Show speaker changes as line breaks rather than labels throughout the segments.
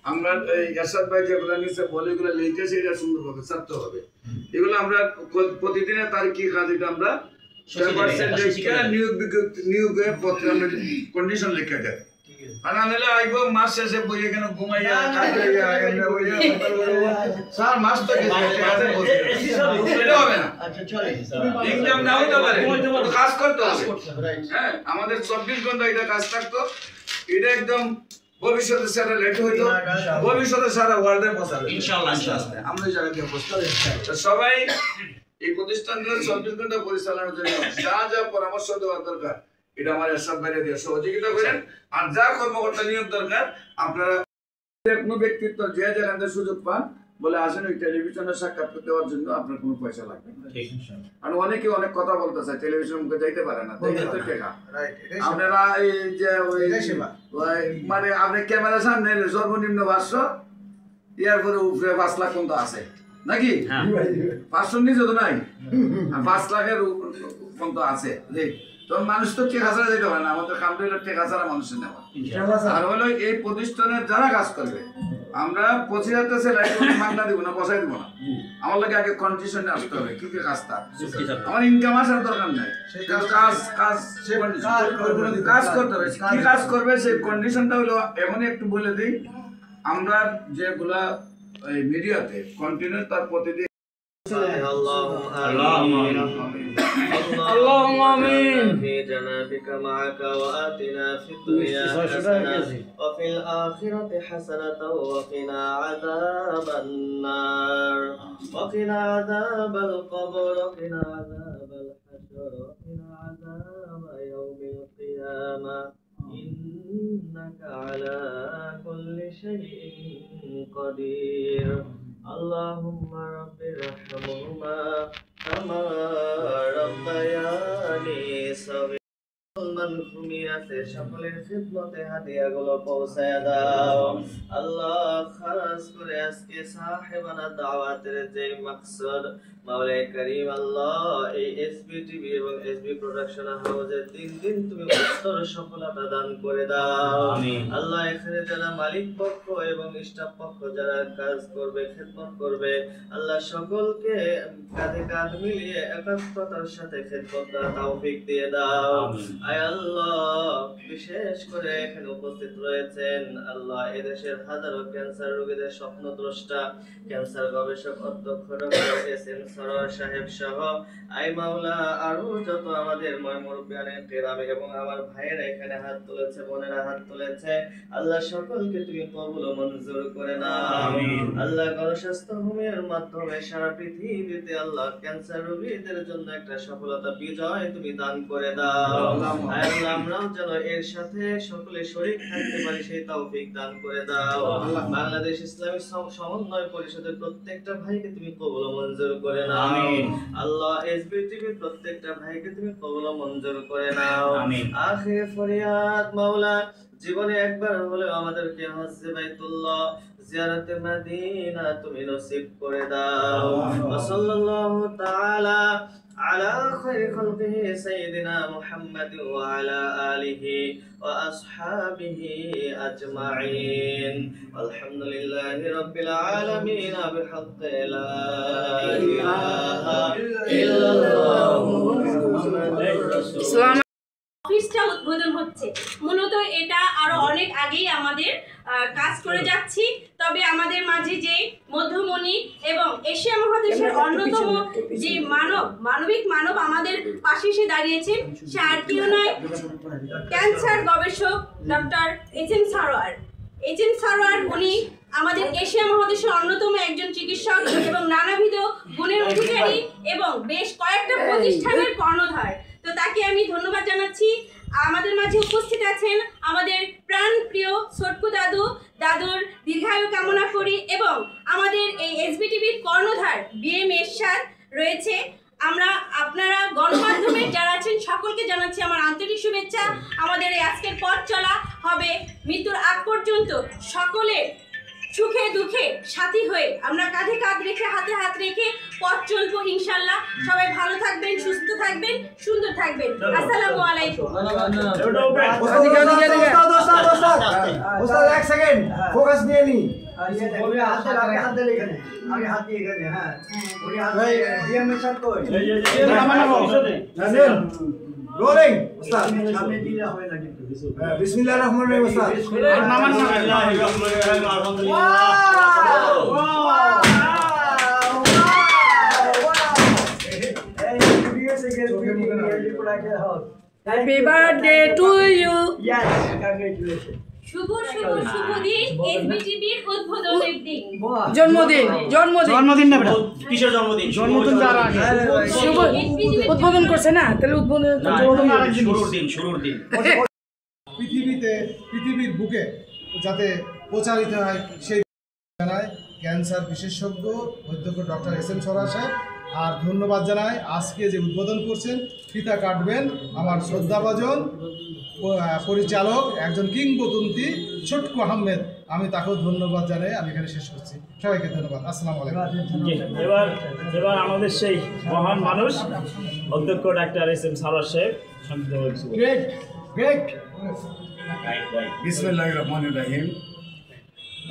আমরা এই এরশাদ ভাই যেগুলো নিচে বলে এগুলো লিখেছে এটা সুন্দরভাবে ছাড়তে হবে। এগুলো আমরা প্রতিদিনের তারিখে কাজ এটা আমরা নিয়োগের পত্রে আমরা কন্ডিশন লিখে দেয়। আর নাহলে আইব মাস শেষে বইয়ে কেন ঘুমাইয়া স্যার মাস তো এটা হবে না। ইনকাম না হতে পারে, কাজ করতে হবে। হ্যাঁ, আমাদের 24 ঘন্টা এটা কাজ থাকতো। এটা একদম ভবিষ্যতে সারা লেট হইতো, ভবিষ্যতে সারা ওয়ার্ল্ডে পৌঁছাবে ইনশাআল্লাহ। আমরা এই জায়গায় অবস্থা সবাই এই প্রতিষ্ঠানগুলো 24 ঘন্টা পরিচালনার জন্য যা যা পরামর্শ দেওয়া দরকার এটা আমার এরশাদ ভাইরা দিয়ে সহযোগিতা করেন। আর যা কর্মকর্তা নিয়োগ দরকার আপনারা কোনো ব্যক্তিত্ব যে যেখানে সুযোগ পান বলে আসেন ওই টেলিভিশনে সাক্ষাৎকার দেওয়ার জন্য আপনার কোনো পয়সা লাগবে না। আর অনেকে অনেক কথা বলতে চায়, টেলিভিশন মুখে যাইতে পারে না, আপনারা এই যে মানে আপনি ক্যামেরার সামনে সর্বনিম্ন 500 এরপরে উপরে 5 লাখ পর্যন্ত আছে নাকি? 500 নিচে তো নাই, 5 লাখের পর্যন্ত আছে। তখন মানুষ তো টেকা ছাড়া যেতে পারে না, আমাদের কামটা হলো টেকা ছাড়া মানুষের নেওয়া। আর হলো এই প্রতিষ্ঠানের যারা কাজ করবে আমরা 25,000 স্যালারি মাগনা দিব না, বসাই দিব না। আমার লাগে আগে কন্ডিশনে আসতে হবে কি কি কাজটা, আমার ইনকাম আসার দরকার নাই, কাজ করতে হবে। কি কাজ করবে সেই কন্ডিশনটা হলো এমনই একটু বলে দিই। আমরা যেগুলা মিডিয়াতে কন্টিনিউ তার প্রতিদিন
اللهم آمين في جنابك معك وآتنا في الدنيا حسنة وفي الآخرة حسنة وقنا عذاب النار وقنا عذاب القبر وقنا عذاب الحشر وقنا عذاب يوم القيامة إنك على كل شيء قدير اللهم رب ارحمهما كما ربياني صغيرا ঘুমিয়াছে সকলের খিদমতে হাদিয়াগুলো পৌঁছায় দাও আল্লাহ। খাস করে আজকে সাহেবানা দাওয়াতের যে মাকসাদ মাওলাই করিম আল্লাহ এই এসবি টিভি এবং এসবি প্রোডাকশন হাউসে 3 দিন তুমি উত্তর সফলতা দান করে দাও আল্লাহ। এখানে যারা মালিক পক্ষ এবং স্টাফ পক্ষ যারা কাজ করবে খিদমত করবে আল্লাহ সকলকে কাঁধে কাঁধ মিলিয়ে একাত্মতার সাথে খিদমত করার তৌফিক দিয়ে দাও আয় আল্লাহ। বিশেষ করে এখানে উপস্থিত রয়েছেন আল্লাহ এদেশের হাজারো ক্যান্সার রোগীদের স্বপ্নদ্রষ্টা ক্যান্সার গবেষক অধ্যক্ষ ডক্টর এস.এম. সরোয়ার সাহেব সহ আই মাওলা আরো যত আমাদের মুরব্বিয়ানে কেরাম এবং আমার ভাইয়েরা এখানে হাত তুলেছে, বোনেরা হাত তুলেছে আল্লাহ সকলকে তুমি কবুল ও মঞ্জুর করে নাও আমিন। আল্লাহ গণস্বাস্থ্য হোমিওর মাধ্যমে সারা পৃথিবীতে আল্লাহ ক্যান্সার রোগীদের জন্য একটা সফলতা বিজয় তুমি দান করে দাও আল্লাহ। আমরাও যেন এর সাথে সকলে শরীক থাকতে পারি সেই তৌফিক দান করে দাও। বাংলাদেশ ইসলামী সমন্বয় পরিষদের প্রত্যেকটা ভাইকে তুমি কবুল ও মঞ্জুর করে নাও আমিন। আল্লাহ এসবি টিভির প্রত্যেকটা ভাইকে তুমি কবুল ও মঞ্জুর করে নাও আমিন। আখির ফরিয়াদ মাওলা জীবনে একবার হলেও আমাদেরকে হজ্জে বাইতুল্লাহ জিয়ারতে মদিনা তুমি নসিব করে দাও। সাল্লাল্লাহু তাআলা على خير خلقه سيدنا محمد وعلى آله وأصحابه أجمعين والحمد لله رب العالمين بحق لا إله إلا الله محمد رسول الله।
অফিসটা উদ্বোধন হচ্ছে মূলত এটা আরো অনেক আগেই আমাদের কাজ করে যাচ্ছি। তবে আমাদের মাঝে যে মধ্যমণি এবং এশিয়া মহাদেশের অন্যতম যে মানবিক মানব আমাদের পাশে এসে দাঁড়িয়েছেন সে আর কেউ নয় ক্যান্সার গবেষক doctor SM. Sarwar. SM. Sarwar উনি আমাদের এশিয়া মহাদেশের অন্যতম একজন চিকিৎসক এবং নানাবিধ গুণের অধিকারী এবং বেশ কয়েকটা প্রতিষ্ঠানের কর্ণধার। তো তাকে আমি ধন্যবাদ জানাচ্ছি। আমাদের মাঝে উপস্থিত আছেন আমাদের প্রাণ প্রিয় ছোটকু দাদুর দীর্ঘায়ু কামনা করি এবং আমাদের এই এসবি টিভির কর্ণধার বিএম এরশাদ রয়েছে। আপনারা গণমাধ্যমের যারা আছেন সকলকে জানাচ্ছি আমার আন্তরিক শুভেচ্ছা। আমাদের এই আজকের পথ চলা হবে মৃত্যুর আগ পর্যন্ত সকলের সুখে দুঃখে সাথী হয়ে আমরা কাঁধে কাঁধ রেখে হাতে হাত রেখে পথ চলবো ইনশাআল্লাহ। সবাই ভালো থাকবেন, সুস্থ থাকবেন, সুন্দর থাকবেন। আসসালামু আলাইকুম।
এক সেকেন্ড ফোকাস নিয়ে নি। রোলিং উস্তাদ সামনে দিলে হবে না কিন্তু বিসমিল্লাহির রহমানির রহিম উস্তাদ নামান
Happy birthday to you.
Yes, congratulations.
শুভ শুভ শুভ দিন, এসবিটিভির উদ্বোধনের দিন।
জন্মদিন
না বেটা কিসের জন্মদিন যারা আগে
শুভ উদ্বোধন করছে না, তাহলে উদ্বোধন আরেকদিন
শুরুর দিন
পৃথিবীর বুকে যাতে প্রচারিত হয় সেই জানায় ক্যান্সার বিশেষজ্ঞ অধ্যক্ষ ডক্টর এস.এম. সরোয়ার সাহেব। আর ধন্যবাদ জানাই আজকে যে উদ্বোধন করছেন, ফিতা কাটবেন আমার শ্রদ্ধাভাজন পরিচালক একজন কিংবদন্তি ছোটকু আহমেদ, আমি তাকেও ধন্যবাদ জানাই। আমি এখানে শেষ করছি, সবাইকে ধন্যবাদ। আসসালামু আলাইকুম।
এবার আমাদের সেই মহান মানুষ অধ্যক্ষ ডাক্তার এস.এম. সরোয়ার সাহেব
বিসমিল্লাহির রহমানির রহিম।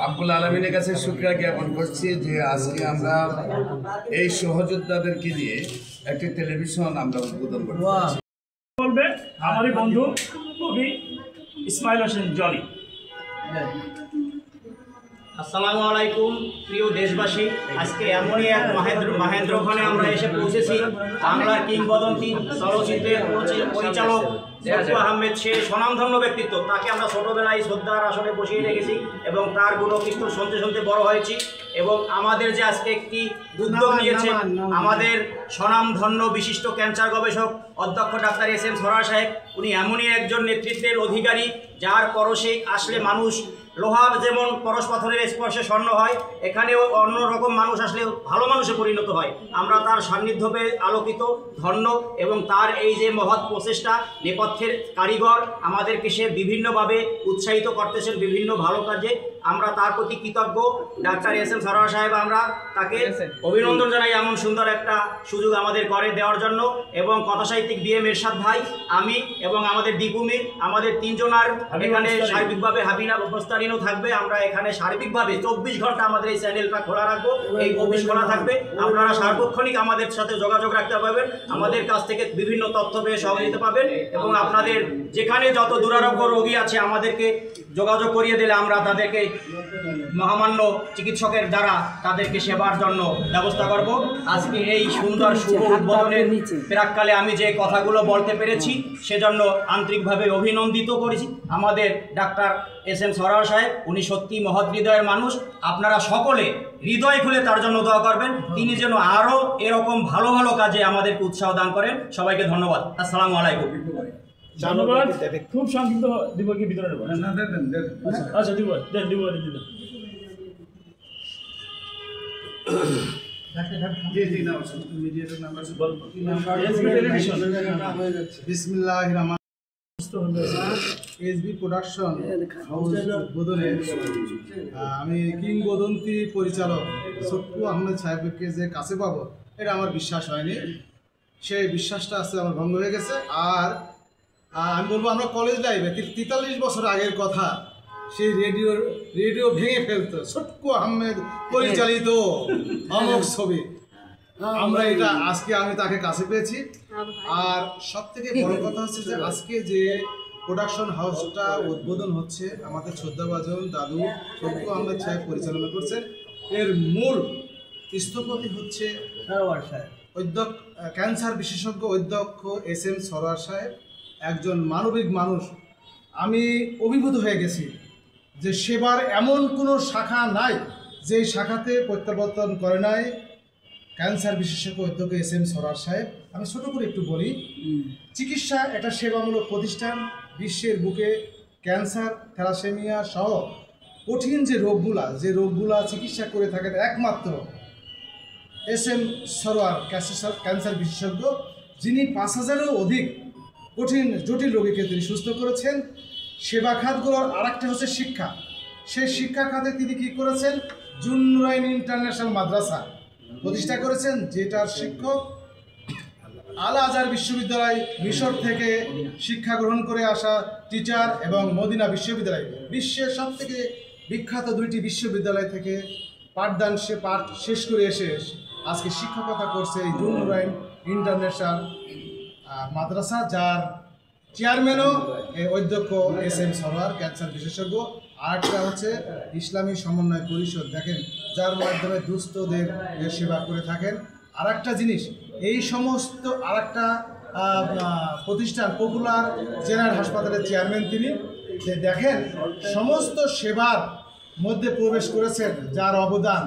রব্বুল আলামিনের কাছে শুকরিয়া জ্ঞাপন করছি যে আজকে আমরা এই সহযোদ্ধাদেরকে দিয়ে একটি টেলিভিশন আমরা উদ্বোধন করছি।
বলবে আমারই বন্ধু কবি ইসমাইল হোসেন জলি।
আসসালামু আলাইকুম প্রিয় দেশবাসী, আজকে এমনই এক মহেন্দ্রক্ষণে আমরা এসে পৌঁছেছি। বাংলার কিংবদন্তি চলচ্চিত্রের পরিচালক ছোটকু আহমেদ, সে স্বনামধন্য ব্যক্তিত্ব। তাকে আমরা ছোটবেলায় শ্রদ্ধার আসনে বসিয়ে রেখেছি এবং তার গুণকীর্ত শুনতে শুনতে বড় হয়েছি। এবং আমাদের যে আজকে একটি উদ্যোগ নিয়েছে আমাদের স্বনামধন্য বিশিষ্ট ক্যান্সার গবেষক অধ্যক্ষ ডাক্তার এস.এম. সরোয়ার সাহেব, উনি এমনই একজন নেতৃত্বের অধিকারী যার পরশে আসলে মানুষ লোহার যেমন পরশ পাথরের স্পর্শে স্বর্ণ হয়, এখানেও অন্যরকম মানুষ আসলে ভালো মানুষে পরিণত হয়। আমরা তার সান্নিধ্য পেয়ে আলোকিত, ধন্য এবং তার এই যে মহৎ প্রচেষ্টা নেপথ্যের কারিগর আমাদেরকে সে বিভিন্নভাবে উৎসাহিত করতেছেন বিভিন্ন ভালো কাজে। আমরা তার প্রতি কৃতজ্ঞ। Doctor SM. সরোয়ার সাহেব, আমরা তাকে অভিনন্দন জানাই এমন সুন্দর একটা সুযোগ আমাদের করে দেওয়ার জন্য। এবং কথাসাহিত্যিক বি.এম. এরশাদ ভাই, আমি এবং আমাদের দীপুমির, আমাদের তিনজনার এখানে সার্বিকভাবে হাবিনা প্রস্তারিনও থাকবে। আমরা এখানে সার্বিকভাবে 24 ঘন্টা আমাদের এই চ্যানেলটা খোলা রাখবো, এই অফিস খোলা থাকবে। আপনারা সার্বক্ষণিক আমাদের সাথে যোগাযোগ রাখতে পারবেন, আমাদের কাছ থেকে বিভিন্ন তথ্য পেয়ে সহযোগিতা পাবেন। এবং আপনাদের যেখানে যত দুরারোগ্য রোগী আছে আমাদেরকে যোগাযোগ করিয়ে দিলে আমরা তাদেরকে মহামান্য চিকিৎসকের দ্বারা তাদেরকে সেবার জন্য ব্যবস্থা করব। আজকে এই সুন্দর শুভ উদ্বোধনের প্রাককালে আমি যে কথাগুলো বলতে পেরেছি সেজন্য আন্তরিকভাবে অভিনন্দিত করেছি আমাদের ডাক্তার এস.এম. সরোয়ার সাহেব। উনি সত্যি মহৎ হৃদয়ের মানুষ। আপনারা সকলে হৃদয় খুলে তার জন্য দোয়া করবেন, তিনি যেন আরও এরকম ভালো ভালো কাজে আমাদেরকে উৎসাহ দান করেন। সবাইকে ধন্যবাদ। আসসালামু আলাইকুম।
ধন্যবাদ। খুব সংক্ষিপ্ত দিব কি ভিতরে নেব? আচ্ছা দিব।
বিসমিল্লাহির রহমানির এসবি প্রোডাকশন হাউস উদ্বোধনে আমি কিংবদন্তি পরিচালক ছোটকু আহমেদ সাহেবকে যে কাছে পাবো, এটা আমার বিশ্বাস হয়নি। সেই বিশ্বাসটা আজকে আমার ভঙ্গ হয়ে গেছে। আর আমি বলবো, আমরা কলেজ লাইফে 43 বছর আগের কথা, সেই রেডিও ভেঙে ফেলতো ছোটকু আহমেদ পরিচালিত অমুক ছবি। আমরা এটা আজকে আমি তাকে কাছে পেয়েছি। আর সব থেকে বড় কথা হচ্ছে যে আজকে যে প্রোডাকশন হাউসটা উদ্বোধন হচ্ছে আমাদের শ্রদ্ধাভাজন দাদু ছোটকু আহমেদ সাহেব পরিচালনা করছেন। এর মূল স্থপতি হচ্ছে ক্যান্সার বিশেষজ্ঞ অধ্যক্ষ এস.এম. সরোয়ার সাহেব, একজন মানবিক মানুষ। আমি অভিভূত হয়ে গেছি যে সেবার এমন কোনো শাখা নাই যে শাখাতে প্রত্যাবর্তন করে নাই ক্যান্সার বিশেষজ্ঞ অধ্যক্ষ এস.এম. সরোয়ার সাহেব। আমি ছোট করে একটু বলি, চিকিৎসা একটা সেবামূলক প্রতিষ্ঠান। বিশ্বের বুকে ক্যান্সার, থ্যালাসেমিয়া সহ কঠিন যে রোগগুলা চিকিৎসা করে থাকেন একমাত্র এস.এম. সরোয়ার ক্যান্সার বিশেষজ্ঞ, যিনি 5000-এরও অধিক কঠিন জটিল রোগীকে তিনি সুস্থ করেছেন। সেবা খাতগুলোর আরেকটা হচ্ছে শিক্ষা। সেই শিক্ষা খাতে তিনি কি করেছেন? জুননুরাইন ইন্টারন্যাশনাল মাদ্রাসা প্রতিষ্ঠা করেছেন, যেটার শিক্ষক আল আজহার বিশ্ববিদ্যালয়, মিশর থেকে শিক্ষা গ্রহণ করে আসা টিচার, এবং মদিনা বিশ্ববিদ্যালয়, বিশ্বের সবথেকে বিখ্যাত 2টি বিশ্ববিদ্যালয় থেকে পাঠ শেষ করে এসে আজকে শিক্ষকতা করছে এই জুননুরাইন ইন্টারন্যাশনাল মাদ্রাসা, যার চেয়ারম্যানও অধ্যক্ষ SM সরোয়ার, ক্যান্সার বিশেষজ্ঞ। আরেকটা হচ্ছে ইসলামী সমন্বয় পরিষদ, দেখেন, যার মাধ্যমে দুস্থদের সেবা করে থাকেন। আরেকটা জিনিস, এই সমস্ত আরেকটা প্রতিষ্ঠান পপুলার জেনারেল হাসপাতালের চেয়ারম্যান তিনি। দেখেন, সমস্ত সেবার মধ্যে প্রবেশ করেছেন যার অবদান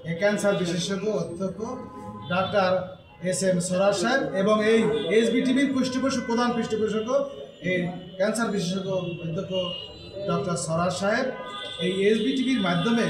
এই ক্যান্সার বিশেষজ্ঞ অধ্যক্ষ ডাক্তার SM সরোয়ার সাহেব, এবং এই SBTVর প্রধান পৃষ্ঠপোষক এই ক্যান্সার বিশেষজ্ঞ অধ্যক্ষ ডক্টর সরোয়ার সাহেব। এই SBTVর মাধ্যমে